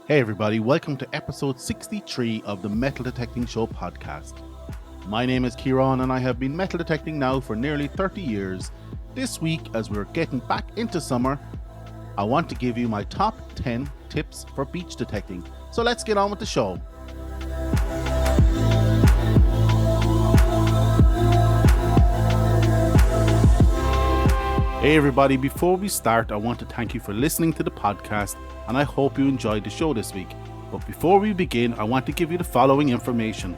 Hey everybody, welcome to episode 63 of the Metal Detecting Show podcast. My name is Kieran and I have been metal detecting now for nearly 30 years. This week, as we're getting back into summer, I want to give you my top 10 tips for beach detecting. So let's get on with the show. Hey everybody, before we start, I want to thank you for listening to the podcast and I hope you enjoyed the show this week. But before we begin, I want to give you the following information.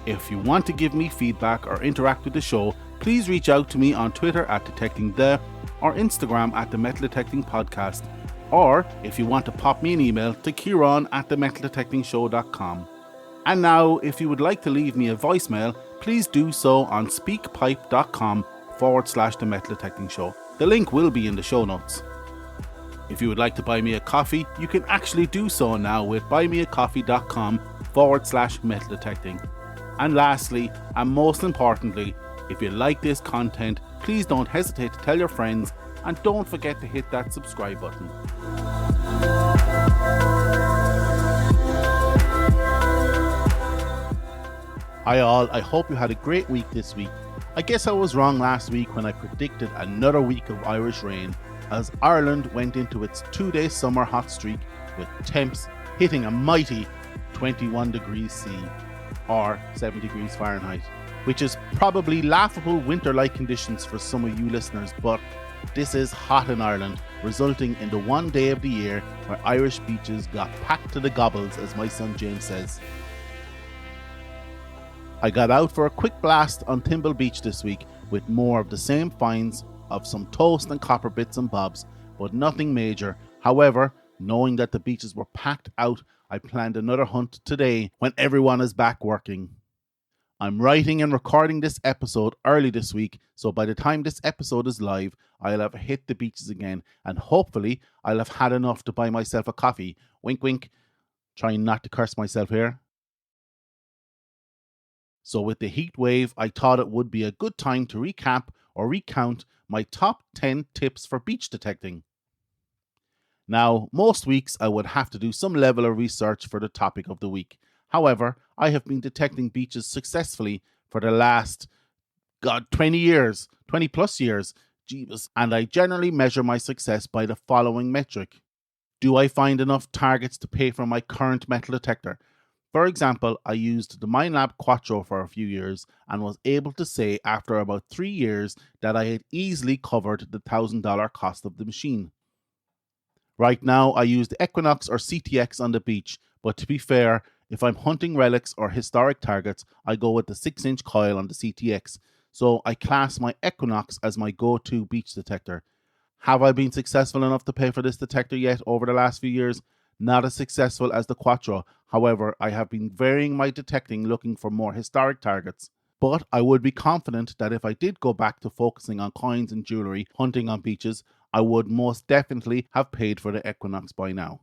If you want to give me feedback or interact with the show, please reach out to me on Twitter at DetectingThe or Instagram at The Metal Detecting Podcast. Or if you want to pop me an email to Kieran at themetaldetectingshow.com. And now, if you would like to leave me a voicemail, please do so on speakpipe.com/The Metal Detecting Show. The link will be in the show notes. If you would like to buy me a coffee, you can actually do so now with buymeacoffee.com/metal detecting. And lastly, and most importantly, if you like this content, please don't hesitate to tell your friends and don't forget to hit that subscribe button. Hi all, I hope you had a great week this week. I guess I was wrong last week when I predicted another week of Irish rain, as Ireland went into its 2-day summer hot streak with temps hitting a mighty 21 degrees C or 7 degrees Fahrenheit, which is probably laughable winter-like conditions for some of you listeners, but this is hot in Ireland, resulting in the one day of the year where Irish beaches got packed to the gobbles, as my son James says. I got out for a quick blast on Thimble Beach this week with more of the same finds of some toast and copper bits and bobs, but nothing major. However, knowing that the beaches were packed out, I planned another hunt today when everyone is back working. I'm writing and recording this episode early this week, so by the time this episode is live, I'll have hit the beaches again, and hopefully I'll have had enough to buy myself a coffee. Wink wink, trying not to curse myself here. So with the heat wave, I thought it would be a good time to recap or recount my top 10 tips for beach detecting. Now, most weeks I would have to do some level of research for the topic of the week. However, I have been detecting beaches successfully for the last, 20 plus years, Jeebus, and I generally measure my success by the following metric. Do I find enough targets to pay for my current metal detector? For example, I used the Minelab Quattro for a few years and was able to say after about 3 years that I had easily covered the $1,000 cost of the machine. Right now, I use the Equinox or CTX on the beach, but to be fair, if I'm hunting relics or historic targets, I go with the 6-inch coil on the CTX, so I class my Equinox as my go-to beach detector. Have I been successful enough to pay for this detector yet over the last few years? Not as successful as the Quattro. However, I have been varying my detecting looking for more historic targets. But I would be confident that if I did go back to focusing on coins and jewellery hunting on beaches, I would most definitely have paid for the Equinox by now.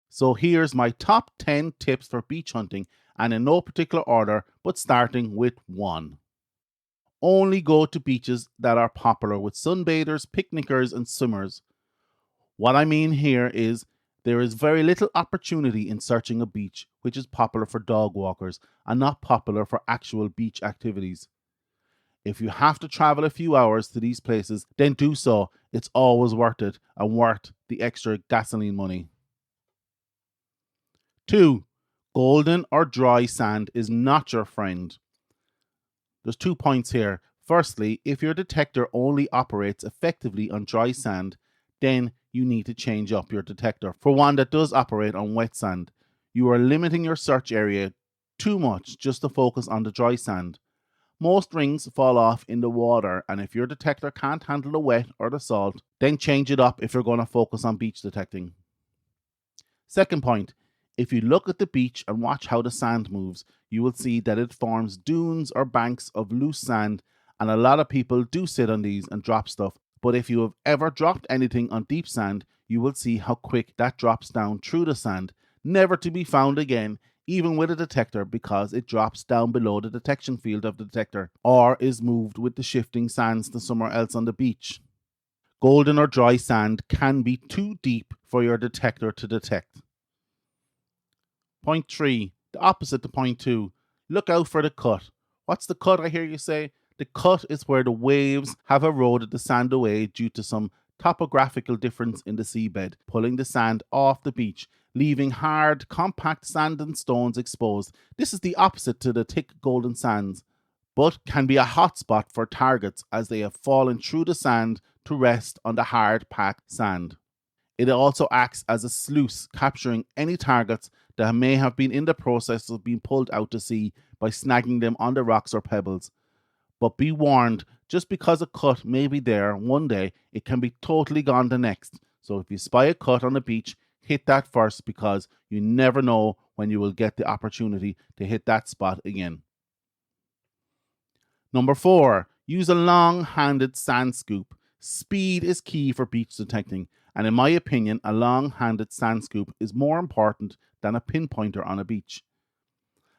So here's my top 10 tips for beach hunting, and in no particular order, but starting with 1. Only go to beaches that are popular with sunbathers, picnickers and swimmers. What I mean here is there is very little opportunity in searching a beach which is popular for dog walkers and not popular for actual beach activities. If you have to travel a few hours to these places, then do so. It's always worth it and worth the extra gasoline money. 2. Golden or dry sand is not your friend. There's 2 points here. Firstly, if your detector only operates effectively on dry sand, then you need to change up your detector for one that does operate on wet sand. You are limiting your search area too much just to focus on the dry sand. Most rings fall off in the water, and if your detector can't handle the wet or the salt, then change it up if you're going to focus on beach detecting. Second point, if you look at the beach and watch how the sand moves, you will see that it forms dunes or banks of loose sand, and a lot of people do sit on these and drop stuff. But if you have ever dropped anything on deep sand, you will see how quick that drops down through the sand, never to be found again, even with a detector, because it drops down below the detection field of the detector, or is moved with the shifting sands to somewhere else on the beach. Golden or dry sand can be too deep for your detector to detect. Point 3, the opposite to point 2. Look out for the cut. What's the cut, I hear you say? The cut is where the waves have eroded the sand away due to some topographical difference in the seabed, pulling the sand off the beach, leaving hard, compact sand and stones exposed. This is the opposite to the thick golden sands, but can be a hotspot for targets as they have fallen through the sand to rest on the hard packed sand. It also acts as a sluice, capturing any targets that may have been in the process of being pulled out to sea by snagging them on the rocks or pebbles. But be warned, just because a cut may be there one day, it can be totally gone the next. So if you spy a cut on the beach, hit that first, because you never know when you will get the opportunity to hit that spot again. Number 4, use a long-handed sand scoop. Speed is key for beach detecting, and in my opinion, a long-handed sand scoop is more important than a pinpointer on a beach.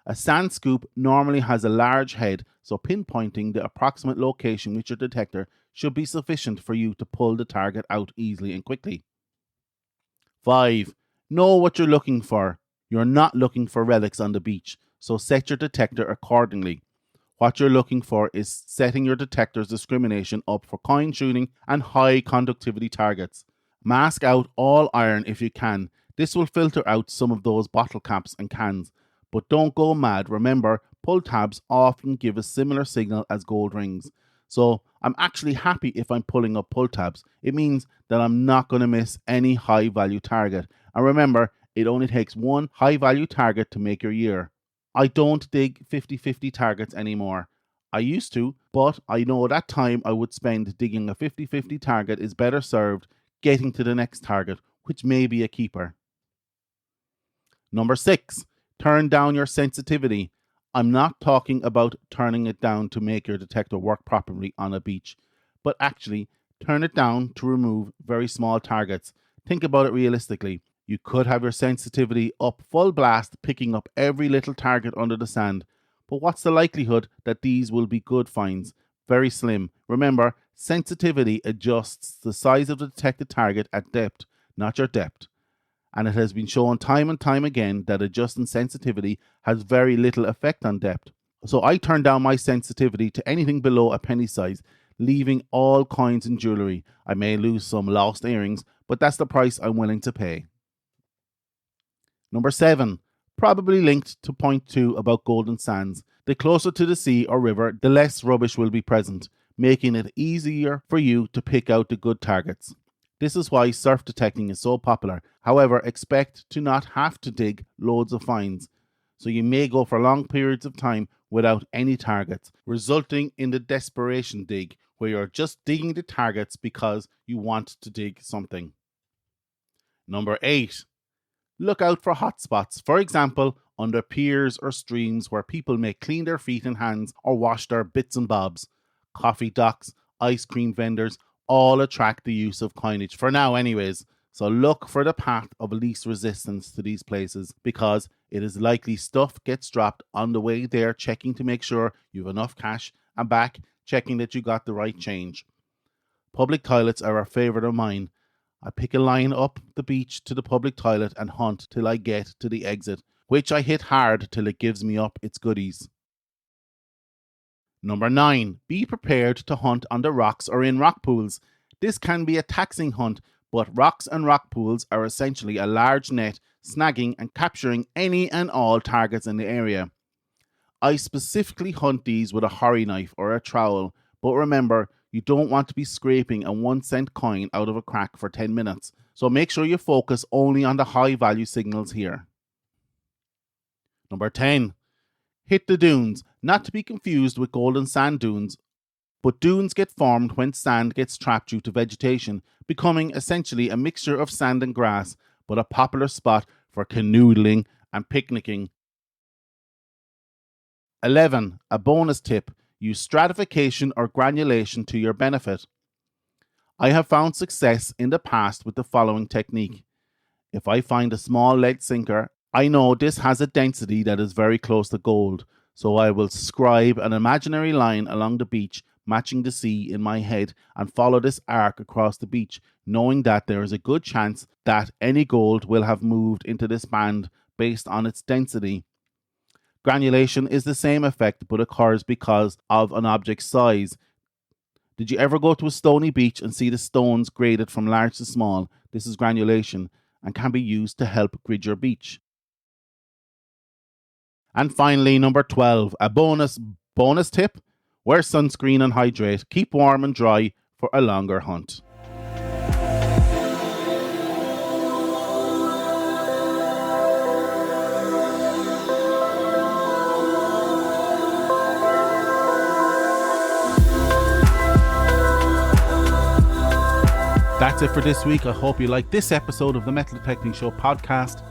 A sand scoop normally has a large head, so pinpointing the approximate location with your detector should be sufficient for you to pull the target out easily and quickly. 5. Know what you're looking for. You're not looking for relics on the beach, so set your detector accordingly. What you're looking for is setting your detector's discrimination up for coin shooting and high conductivity targets. Mask out all iron if you can. This will filter out some of those bottle caps and cans. But don't go mad. Remember, pull tabs often give a similar signal as gold rings. So I'm actually happy if I'm pulling up pull tabs. It means that I'm not going to miss any high value target. And remember, it only takes one high value target to make your year. I don't dig 50-50 targets anymore. I used to, but I know that time I would spend digging a 50-50 target is better served getting to the next target, which may be a keeper. Number 6. Turn down your sensitivity. I'm not talking about turning it down to make your detector work properly on a beach, but actually turn it down to remove very small targets. Think about it realistically. You could have your sensitivity up full blast, picking up every little target under the sand. But what's the likelihood that these will be good finds? Very slim. Remember, sensitivity adjusts the size of the detected target at depth, not your depth. And it has been shown time and time again that adjusting sensitivity has very little effect on depth. So I turn down my sensitivity to anything below a penny size, leaving all coins and jewellery. I may lose some lost earrings, but that's the price I'm willing to pay. Number 7, probably linked to point 2 about golden sands. The closer to the sea or river, the less rubbish will be present, making it easier for you to pick out the good targets. This is why surf detecting is so popular. However, expect to not have to dig loads of finds. So you may go for long periods of time without any targets, resulting in the desperation dig, where you're just digging the targets because you want to dig something. Number 8. Look out for hotspots. For example, under piers or streams where people may clean their feet and hands or wash their bits and bobs. Coffee docks, ice cream vendors, all attract the use of coinage, for now anyways. So look for the path of least resistance to these places, because it is likely stuff gets dropped on the way there, checking to make sure you have enough cash, and back, checking that you got the right change. Public toilets are a favourite of mine. I pick a line up the beach to the public toilet and hunt till I get to the exit, which I hit hard till it gives me up its goodies. Number 9. Be prepared to hunt on the rocks or in rock pools. This can be a taxing hunt, but rocks and rock pools are essentially a large net, snagging and capturing any and all targets in the area. I specifically hunt these with a horry knife or a trowel, but remember, you don't want to be scraping a 1-cent coin out of a crack for 10 minutes, so make sure you focus only on the high value signals here. Number 10. Hit the dunes, not to be confused with golden sand dunes, but dunes get formed when sand gets trapped due to vegetation, becoming essentially a mixture of sand and grass, but a popular spot for canoodling and picnicking. 11. A bonus tip: use stratification or granulation to your benefit. I have found success in the past with the following technique. If I find a small lead sinker, I know this has a density that is very close to gold, so I will scribe an imaginary line along the beach, matching the sea in my head and follow this arc across the beach, knowing that there is a good chance that any gold will have moved into this band based on its density. Granulation is the same effect but occurs because of an object's size. Did you ever go to a stony beach and see the stones graded from large to small? This is granulation and can be used to help grid your beach. And finally, number 12, a bonus tip: wear sunscreen and hydrate. Keep warm and dry for a longer hunt. That's it for this week. I hope you liked this episode of the Metal Detecting Show podcast.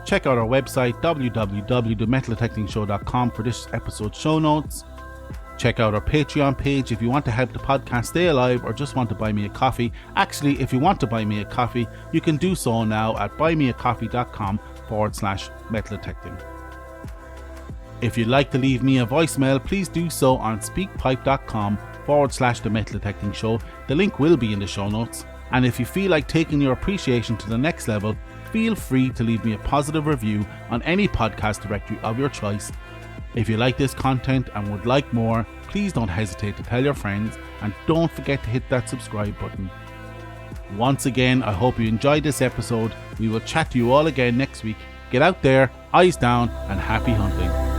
Check out our website www.metaldetectingshow.com for this episode's show notes. Check out our Patreon page if you want to help the podcast stay alive or just want to buy me a coffee. Actually, if you want to buy me a coffee, you can do so now at buymeacoffee.com/metaldetecting. If you'd like to leave me a voicemail, please do so on speakpipe.com/The Metal Detecting Show. The link will be in the show notes. And if you feel like taking your appreciation to the next level, feel free to leave me a positive review on any podcast directory of your choice. If you like this content and would like more, please don't hesitate to tell your friends, and don't forget to hit that subscribe button. Once again, I hope you enjoyed this episode. We will chat to you all again next week. Get out there, eyes down, and happy hunting.